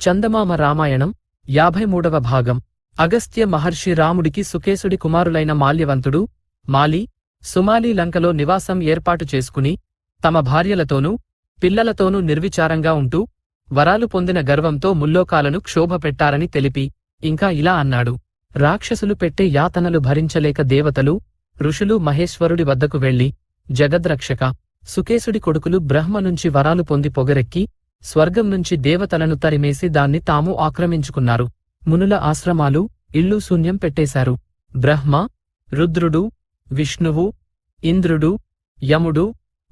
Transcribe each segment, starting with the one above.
చందమామ రామాయణం 53వ భాగం. అగస్త్య మహర్షి రాముడికి సుకేసుడి కుమారులైన మాల్యవంతుడు, మాలి, సుమాలి లంకలో నివాసం ఏర్పాటు చేసుకుని తమ భార్యలతోనూ పిల్లలతోనూ నిర్విచారంగా ఉంటూ వరాలు పొందిన గర్వంతో ముల్లోకాలను క్షోభపెట్టారని తెలిపి ఇంకా ఇలా అన్నాడు. రాక్షసులు పెట్టే యాతనలు భరించలేక దేవతలు, ఋషులు మహేశ్వరుడి వద్దకు వెళ్లి, జగద్రక్షక, సుకేసుడి కొడుకులు బ్రహ్మ నుంచి వరాలు పొంది పొగరెక్కి స్వర్గం నుంచి దేవతలను తరిమేసి దాన్ని తాము ఆక్రమించుకున్నారు. మునుల ఆశ్రమాలు, ఇళ్ళు శూన్యం పెట్టేశారు. బ్రహ్మ, రుద్రుడు, విష్ణువు, ఇంద్రుడు, యముడు,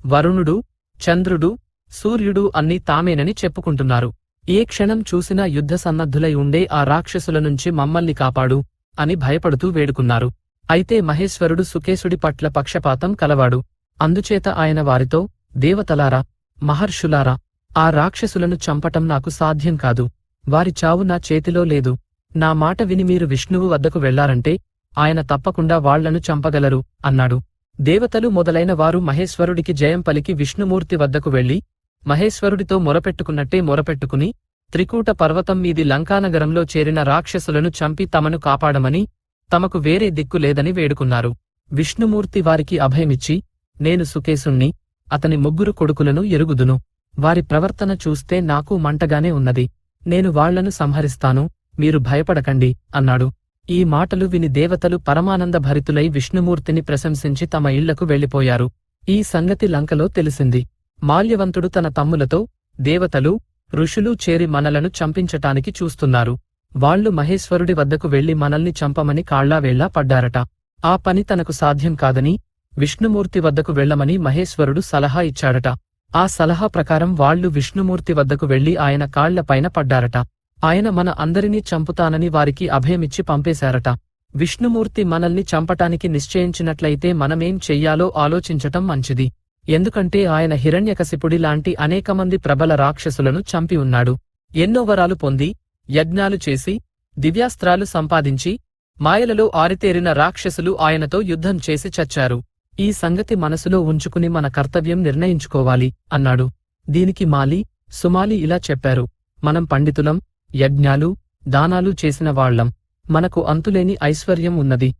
వరుణుడు, చంద్రుడు, సూర్యుడు అన్నీ తామేనని చెప్పుకుంటున్నారు. ఏ క్షణం చూసినా యుద్ధ సన్నద్ధులై ఉండే ఆ రాక్షసుల నుంచి మమ్మల్ని కాపాడు అని భయపడుతూ వేడుకున్నారు. అయితే మహేశ్వరుడు సుకేసుడి పట్ల పక్షపాతం కలవాడు. అందుచేత ఆయన వారితో, దేవతలారా, మహర్షులారా, ఆ రాక్షసులను చంపటం నాకు సాధ్యం కాదు. వారి చావు నా చేతిలో లేదు. నా మాట విని మీరు విష్ణువు వద్దకు వెళ్లారంటే ఆయన తప్పకుండా వాళ్లను చంపగలరు అన్నాడు. దేవతలు మొదలైన వారు మహేశ్వరుడికి జయం పలికి విష్ణుమూర్తి వద్దకు వెళ్లి మహేశ్వరుడితో మొరపెట్టుకున్నట్టే మొరపెట్టుకుని త్రికూట పర్వతం మీది లంకానగరంలో చేరిన రాక్షసులను చంపి తమను కాపాడమని, తమకు వేరే దిక్కు లేదని వేడుకున్నారు. విష్ణుమూర్తి వారికి అభయమిచ్చి, నేను సుకేసుణ్ణి, అతని ముగ్గురు కొడుకులను ఎరుగుదును. వారి ప్రవర్తన చూస్తే నాకు మంటగానే ఉన్నది. నేను వాళ్లను సంహరిస్తాను, మీరు భయపడకండి అన్నాడు. ఈ మాటలు విని దేవతలు పరమానంద భరితులై విష్ణుమూర్తిని ప్రశంసించి తమ ఇళ్లకు వెళ్లిపోయారు. ఈ సంగతి లంకలో తెలిసింది. మాల్యవంతుడు తన తమ్ములతో, దేవతలు, ఋషులు చేరి మనలను చంపించటానికి చూస్తున్నారు. వాళ్లు మహేశ్వరుడి వద్దకు వెళ్లి మనల్ని చంపమని కాళ్లావేళ్లా పడ్డారట. ఆ పని తనకు సాధ్యం కాదని విష్ణుమూర్తి వద్దకు వెళ్లమని మహేశ్వరుడు సలహా ఇచ్చాడట. ఆ సలహా ప్రకారం వాళ్లు విష్ణుమూర్తి వద్దకు వెళ్లి ఆయన కాళ్లపైన పడ్డారట. ఆయన మన అందరినీ చంపుతానని వారికి అభయమిచ్చి పంపేశారట. విష్ణుమూర్తి మనల్ని చంపటానికి నిశ్చయించినట్లయితే మనమేం చెయ్యాలో ఆలోచించటం మంచిది. ఎందుకంటే ఆయన హిరణ్యకశిపుడి లాంటి అనేకమంది ప్రబల రాక్షసులను చంపి ఉన్నాడు. ఎన్నో వరాలు పొంది, యజ్ఞాలు చేసి, దివ్యాస్త్రాలు సంపాదించి, మాయలలో ఆరితేరిన రాక్షసులు ఆయనతో యుద్ధం చేసి చచ్చారు. ఈ సంగతి మనసులో ఉంచుకుని మన కర్తవ్యం నిర్ణయించుకోవాలి అన్నాడు. దీనికి మాలి, సుమాలి ఇలా చెప్పారు. మనం పండితులం, యజ్ఞాలు, దానాలు చేసిన వాళ్లం. మనకు అంతులేని ఐశ్వర్యం ఉన్నది.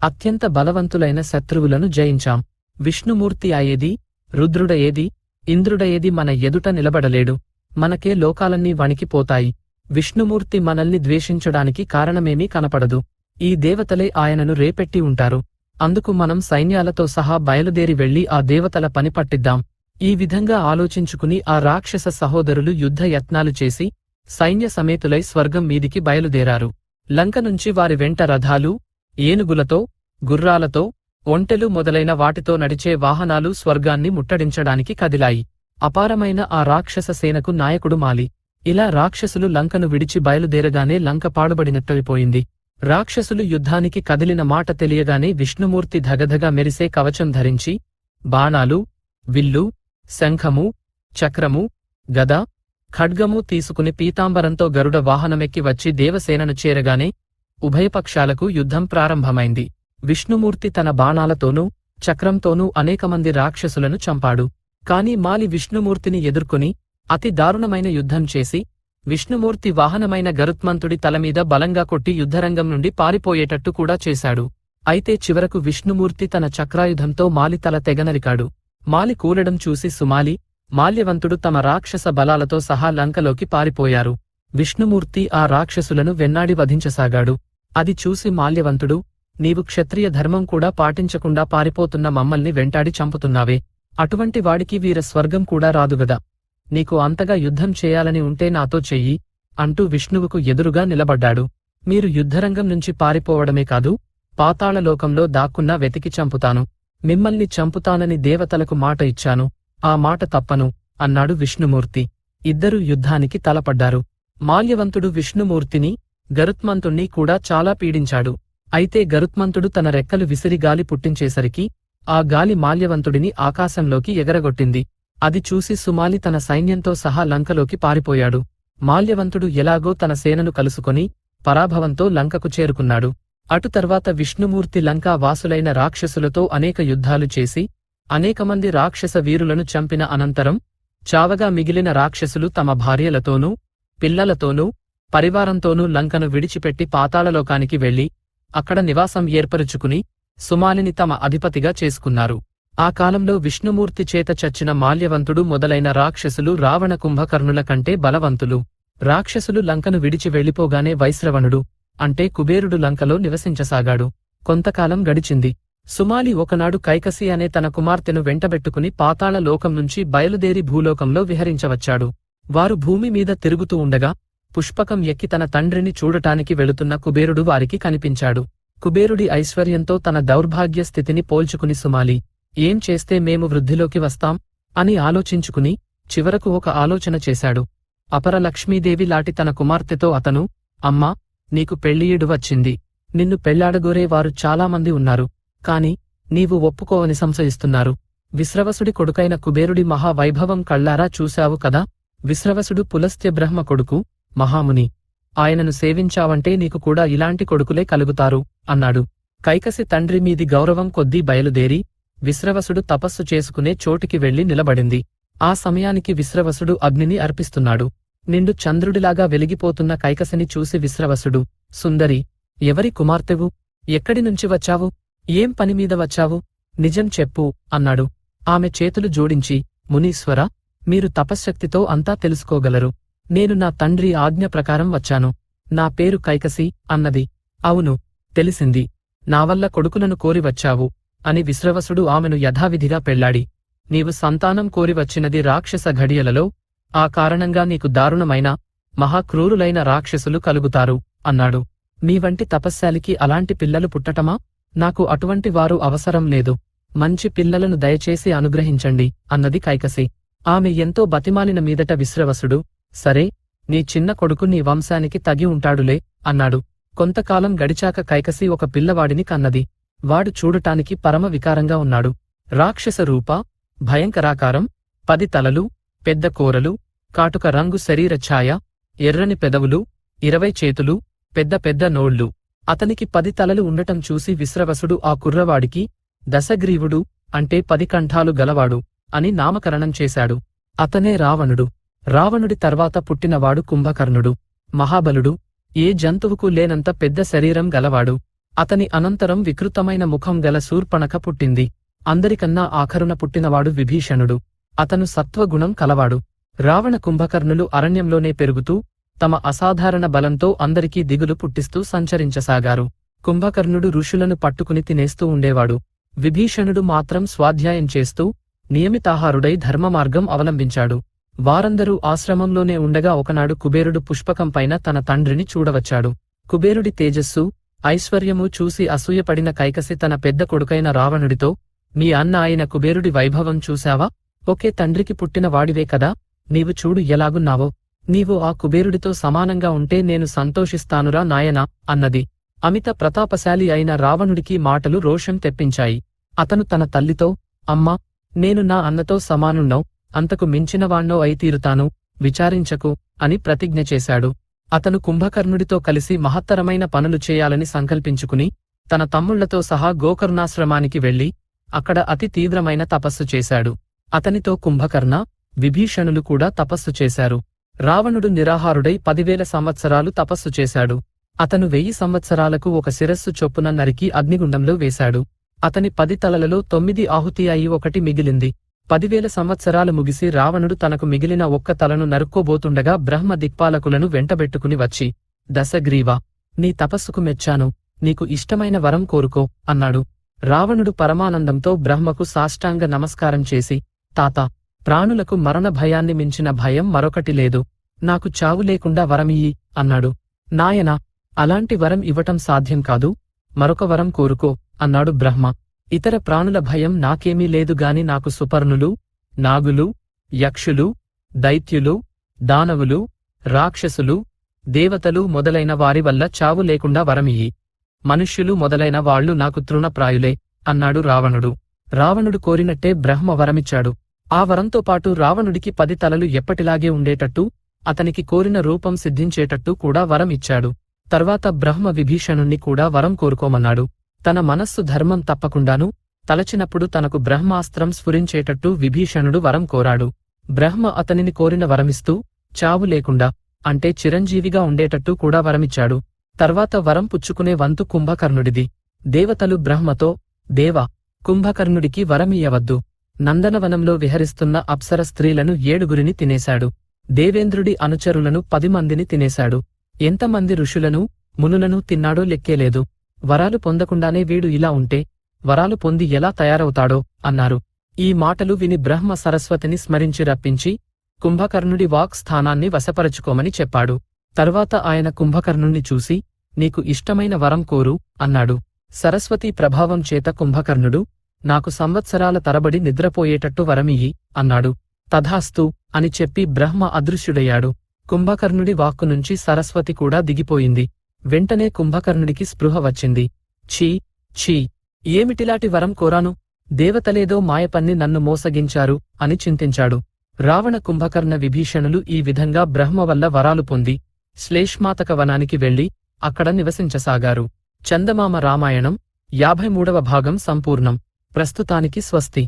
అత్యంత బలవంతులైన శత్రువులను జయించాం. విష్ణుమూర్తి అయేది, రుద్రుడయేది, ఇంద్రుడయేది మన ఎదుట నిలబడలేడు. మనకే లోకాలన్నీ వణికిపోతాయి. విష్ణుమూర్తి మనల్ని ద్వేషించడానికి కారణమేమీ కనపడదు. ఈ దేవతలే ఆయనను రేపెట్టి ఉంటారు. అందుకు మనం సైన్యాలతో సహా బయలుదేరి వెళ్లి ఆ దేవతల పని పట్టిద్దాం. ఈ విధంగా ఆలోచించుకుని ఆ రాక్షస సహోదరులు యుద్ధ యత్నాలు చేసి సైన్య సమేతులై స్వర్గం మీదికి బయలుదేరారు. లంక నుంచి వారి వెంట రథాలు, ఏనుగులతో, గుర్రాలతో, ఒంటెలు మొదలైన వాటితో నడిచే వాహనాలు స్వర్గాన్ని ముట్టడించడానికి కదిలాయి. అపారమైన ఆ రాక్షస సేనకు నాయకుడు మాలి. ఇలా రాక్షసులు లంకను విడిచి బయలుదేరగానే లంక పాడుబడినట్టయిపోయింది. రాక్షసులు యుద్ధానికి కదిలిన మాట తెలియగానే విష్ణుమూర్తి ధగధగా మెరిసే కవచం ధరించి, బాణాలు, విల్లు, శంఖము, చక్రము, గద, ఖడ్గము తీసుకుని పీతాంబరంతో గరుడ వాహనమెక్కి వచ్చి దేవసేనను చేరగానే ఉభయపక్షాలకు యుద్ధం ప్రారంభమైంది. విష్ణుమూర్తి తన బాణాలతోనూ, చక్రంతోనూ అనేకమంది రాక్షసులను చంపాడు. కాని మాలి విష్ణుమూర్తిని ఎదుర్కొని అతి దారుణమైన యుద్ధం చేసి విష్ణుమూర్తి వాహనమైన గరుత్మంతుడి తలమీద బలంగా కొట్టి యుద్ధరంగం నుండి పారిపోయేటట్టు కూడా చేశాడు. అయితే చివరకు విష్ణుమూర్తి తన చక్రాయుధంతో మాలి తల తెగనరికాడు. మాలి కూలడం చూసి సుమాలి, మాల్యవంతుడు తమ రాక్షస బలాలతో సహా లంకలోకి పారిపోయారు. విష్ణుమూర్తి ఆ రాక్షసులను వెన్నాడి వధించసాగాడు. అది చూసి మాల్యవంతుడు, నీవు క్షత్రియ ధర్మం కూడా పాటించకుండా పారిపోతున్న మమ్మల్ని వెంటాడి చంపుతున్నావే, అటువంటి వాడికి వీర స్వర్గం కూడా రాదుగదా. నీకు అంతగా యుద్ధం చేయాలని ఉంటే నాతో చెయ్యి అంటూ విష్ణువుకు ఎదురుగా నిలబడ్డాడు. మీరు యుద్ధరంగం నుంచి పారిపోవడమే కాదు, పాతాళలోకంలో దాక్కున్నా వెతికి చంపుతాను. మిమ్మల్ని చంపుతానని దేవతలకు మాట ఇచ్చాను. ఆ మాట తప్పను అన్నాడు విష్ణుమూర్తి. ఇద్దరూ యుద్ధానికి తలపడ్డారు. మాల్యవంతుడు విష్ణుమూర్తిని, గరుత్మంతుణ్ణి కూడా చాలా పీడించాడు. అయితే గరుత్మంతుడు తన రెక్కలు విసిరి గాలి పుట్టించేసరికి ఆ గాలి మాల్యవంతుడిని ఆకాశంలోకి ఎగరగొట్టింది. అది చూసి సుమాలి తన సైన్యంతో సహా లంకలోకి పారిపోయాడు. మాల్యవంతుడు ఎలాగో తన సేనను కలుసుకొని పరాభవంతో లంకకు చేరుకున్నాడు. అటు తర్వాత విష్ణుమూర్తి లంకా వాసులైన రాక్షసులతో అనేక యుద్ధాలు చేసి అనేకమంది రాక్షస వీరులను చంపిన అనంతరం చావగా మిగిలిన రాక్షసులు తమ భార్యలతోనూ పిల్లలతోనూ పరివారంతోనూ లంకను విడిచిపెట్టి పాతాళలోకానికి వెళ్లి అక్కడ నివాసం ఏర్పరుచుకుని సుమాలిని తమ అధిపతిగా చేసుకున్నారు. ఆ కాలంలో విష్ణుమూర్తి చేత చచ్చిన మాల్యవంతుడు మొదలైన రాక్షసులు రావణ కుంభకర్ణుల కంటే బలవంతులు. రాక్షసులు లంకను విడిచి వెళ్లిపోగానే వైశ్రవణుడు అంటే కుబేరుడు లంకలో నివసించసాగాడు. కొంతకాలం గడిచింది. సుమాలి ఒకనాడు కైకసి అనే తన కుమార్తెను వెంటబెట్టుకుని పాతాళ లోకం నుంచి బయలుదేరి భూలోకంలో విహరించవచ్చాడు. వారు భూమి మీద తిరుగుతూ ఉండగా పుష్పకం ఎక్కి తన తండ్రిని చూడటానికి వెళుతున్న కుబేరుడు వారికి కనిపించాడు. కుబేరుడి ఐశ్వర్యంతో తన దౌర్భాగ్య స్థితిని పోల్చుకుని సుమాలి, ఏం చేస్తే మేము వృద్ధిలోకి వస్తాం అని ఆలోచించుకుని చివరకు ఒక ఆలోచన చేశాడు. అపర లక్ష్మీదేవి లాటి తన కుమార్తెతో అతను, అమ్మా, నీకు పెళ్లియీడు వచ్చింది. నిన్ను పెళ్లాడగోరే వారు చాలామంది ఉన్నారు. కాని నీవు ఒప్పుకోవని సంశయిస్తున్నారు. విశ్రవసుడి కొడుకైన కుబేరుడి మహావైభవం కళ్లారా చూశావు కదా. విశ్రవసుడు పులస్త్య బ్రహ్మ కొడుకు, మహాముని. ఆయనను సేవించావంటే నీకు కూడా ఇలాంటి కొడుకులే కలుగుతారు అన్నాడు. కైకసి తండ్రి మీది గౌరవం కొద్దీ బయలుదేరి విశ్రవసుడు తపస్సు చేసుకునే చోటికి వెళ్లి నిలబడింది. ఆ సమయానికి విశ్రవసుడు అగ్నిని అర్పిస్తున్నాడు. నిండు చంద్రుడిలాగా వెలిగిపోతున్న కైకసిని చూసి విశ్రవసుడు, సుందరి, ఎవరి కుమార్తెవు? ఎక్కడి నుంచి వచ్చావు? ఏం పనిమీద వచ్చావు? నిజం చెప్పు అన్నాడు. ఆమె చేతులు జోడించి, మునీశ్వర, మీరు తపశ్శక్తితో అంతా తెలుసుకోగలరు. నేను నా తండ్రి ఆజ్ఞ ప్రకారం వచ్చాను. నా పేరు కైకసి అన్నది. అవును, తెలిసింది. నా వల్ల కొడుకులను కోరి వచ్చావు అని విశ్రవసుడు ఆమెను యథావిధిగా పెళ్లాడి, నీవు సంతానం కోరి వచ్చినది రాక్షస ఘడియలలో, ఆ కారణంగా నీకు దారుణమైన మహాక్రూరులైన రాక్షసులు కలుగుతారు అన్నాడు. మీ వంటి తపశ్శాలికి అలాంటి పిల్లలు పుట్టటమా? నాకు అటువంటి వారు అవసరం లేదు. మంచి పిల్లలను దయచేసి అనుగ్రహించండి అన్నది కైకసి. ఆమె ఎంతో బతిమాలిన మీదట విశ్రవసుడు, సరే, నీ చిన్న కొడుకు నీ వంశానికి తగి ఉంటాడులే అన్నాడు. కొంతకాలం గడిచాక కైకసి ఒక పిల్లవాడిని కన్నది. వాడు చూడటానికి పరమ వికారంగా ఉన్నాడు. రాక్షస రూప, భయంకరాకారం, 10 తలలు, పెద్ద కోరలు, కాటుక రంగు శరీర ఛాయ, ఎర్రని పెదవులు, 20 చేతులు, పెద్ద పెద్ద నోళ్లు. అతనికి 10 తలలు ఉండటం చూసి విశ్రవసుడు ఆ కుర్రవాడికి దశగ్రీవుడు అంటే 10 కంఠాలు గలవాడు అని నామకరణం చేశాడు. అతనే రావణుడు. రావణుడి తర్వాత పుట్టినవాడు కుంభకర్ణుడు. మహాబలుడు, ఏ జంతువుకు లేనంత పెద్ద శరీరం గలవాడు. అతని అనంతరం వికృతమైన ముఖం గల శూర్పణఖ పుట్టింది. అందరికన్నా ఆఖరున పుట్టినవాడు విభీషణుడు. అతను సత్వగుణం కలవాడు. రావణ కుంభకర్ణులు అరణ్యంలోనే పెరుగుతూ తమ అసాధారణ బలంతో అందరికీ దిగులు పుట్టిస్తూ సంచరించసాగారు. కుంభకర్ణుడు ఋషులను పట్టుకుని తినేస్తూ ఉండేవాడు. విభీషణుడు మాత్రం స్వాధ్యాయం చేస్తూ నియమితాహారుడై ధర్మమార్గం అవలంబించాడు. వారందరూ ఆశ్రమంలోనే ఉండగా ఒకనాడు కుబేరుడు పుష్పకంపైన తన తండ్రిని చూడవచ్చాడు. కుబేరుడి తేజస్సు, ఐశ్వర్యము చూసి అసూయపడిన కైకసి తన పెద్ద కొడుకైన రావణుడితో, మీ అన్న ఆయన కుబేరుడి వైభవం చూశావా? ఒకే తండ్రికి పుట్టిన వాడివే కదా, నీవు చూడు ఎలాగున్నావో. నీవు ఆ కుబేరుడితో సమానంగా ఉంటే నేను సంతోషిస్తానురా నాయనా అన్నది. అమిత ప్రతాపశాలి అయిన రావణుడికి మాటలు రోషం తెప్పించాయి. అతను తన తల్లితో, అమ్మా, నేను నా అన్నతో సమానున్నో, అంతకు మించినవాణ్ణో అయి తీరుతాను, విచారించకు అని ప్రతిజ్ఞ చేశాడు. అతను కుంభకర్ణుడితో కలిసి మహత్తరమైన పనులు చేయాలని సంకల్పించుకుని తన తమ్ముళ్లతో సహా గోకర్ణాశ్రమానికి వెళ్లి అక్కడ అతి తీవ్రమైన తపస్సు చేశాడు. అతనితో కుంభకర్ణ, విభీషణులు కూడా తపస్సు చేశారు. రావణుడు నిరాహారుడై 10,000 సంవత్సరాలు తపస్సు చేశాడు. అతను 1000 సంవత్సరాలకు ఒక శిరస్సు చొప్పున నరికి అగ్నిగుండంలో వేశాడు. అతని 10 తలలలో 9 ఆహుతి అయి 1 మిగిలింది. 10,000 సంవత్సరాలు ముగిసి రావణుడు తనకు మిగిలిన 1 తలను నరుక్కోబోతుండగా బ్రహ్మ దిక్పాలకులను వెంటబెట్టుకుని వచ్చి, దశగ్రీవా, నీ తపస్సుకు మెచ్చాను, నీకు ఇష్టమైన వరం కోరుకో అన్నాడు. రావణుడు పరమానందంతో బ్రహ్మకు సాష్టాంగ నమస్కారం చేసి, తాతా, ప్రాణులకు మరణ భయాన్ని మించిన భయం మరొకటి లేదు. నాకు చావు లేకుండా వరమియ్యి అన్నాడు. నాయనా, అలాంటి వరం ఇవ్వటం సాధ్యం కాదు, మరొక వరం కోరుకో అన్నాడు బ్రహ్మ. ఇతర ప్రాణుల భయం నాకేమీ లేదుగాని నాకు సుపర్ణులు, నాగులు, యక్షులు, దైత్యులు, దానవులు, రాక్షసులు, దేవతలు మొదలైన వారి వల్ల చావు లేకుండా వరమియ్యి. మనుష్యులు మొదలైన వాళ్లు నాకు తృణప్రాయులే అన్నాడు రావణుడు. రావణుడు కోరినట్టే బ్రహ్మ వరమిచ్చాడు. ఆ వరంతో పాటు రావణుడికి 10 తలలు ఎప్పటిలాగే ఉండేటట్టు, అతనికి కోరిన రూపం సిద్ధించేటట్టు కూడా వరం ఇచ్చాడు. తర్వాత బ్రహ్మ విభీషణుణ్ణి కూడా వరం కోరుకోమన్నాడు. తన మనస్సు ధర్మం తప్పకుండాను తలచినప్పుడు తనకు బ్రహ్మాస్త్రం స్ఫురించేటట్టు విభీషణుడు వరం కోరాడు. బ్రహ్మ అతనిని కోరిన వరమిస్తూ చావు లేకుండా అంటే చిరంజీవిగా ఉండేటట్టు కూడా వరమిచ్చాడు. తర్వాత వరం పుచ్చుకునే వంతు కుంభకర్ణుడిది. దేవతలు బ్రహ్మతో, దేవా, కుంభకర్ణుడికి వరమియ్యవద్దు. నందనవనంలో విహరిస్తున్న అప్సర స్త్రీలను 7గురిని తినేశాడు. దేవేంద్రుడి అనుచరులను 10 మందిని తినేశాడు. ఎంతమంది ఋషులను, మునులను తిన్నాడో లెక్కేలేదు. వరాలు పొందకుండానే వీడు ఇలా ఉంటే వరాలు పొంది ఎలా తయారవుతాడో అన్నారు. ఈ మాటలు విని బ్రహ్మ సరస్వతిని స్మరించి రప్పించి కుంభకర్ణుడి వాక్ స్థానాన్ని వశపరచుకోమని చెప్పాడు. తరువాత ఆయన కుంభకర్ణుణ్ణి చూసి, నీకు ఇష్టమైన వరం కోరు అన్నాడు. సరస్వతీ ప్రభావం చేత కుంభకర్ణుడు, నాకు సంవత్సరాల తరబడి నిద్రపోయేటట్టు వరమియ్యి అన్నాడు. తథాస్తు అని చెప్పి బ్రహ్మ అదృశ్యుడయ్యాడు. కుంభకర్ణుడి వాక్కు నుంచి సరస్వతి కూడా దిగిపోయింది. వెంటనే కుంభకర్ణుడికి స్పృహ వచ్చింది. ఛీ ఛీ, ఏమిటిలాంటి వరం కోరాను? దేవతలేదో మాయపన్ని నన్ను మోసగించారు అని చింతించాడు. రావణ కుంభకర్ణ విభీషణులు ఈ విధంగా బ్రహ్మ వల్ల వరాలు పొంది శ్లేష్మాతక వనానికి వెళ్లి అక్కడ నివసించసాగారు. చందమామ రామాయణం 53వ భాగం సంపూర్ణం. ప్రస్తుతానికి స్వస్తి.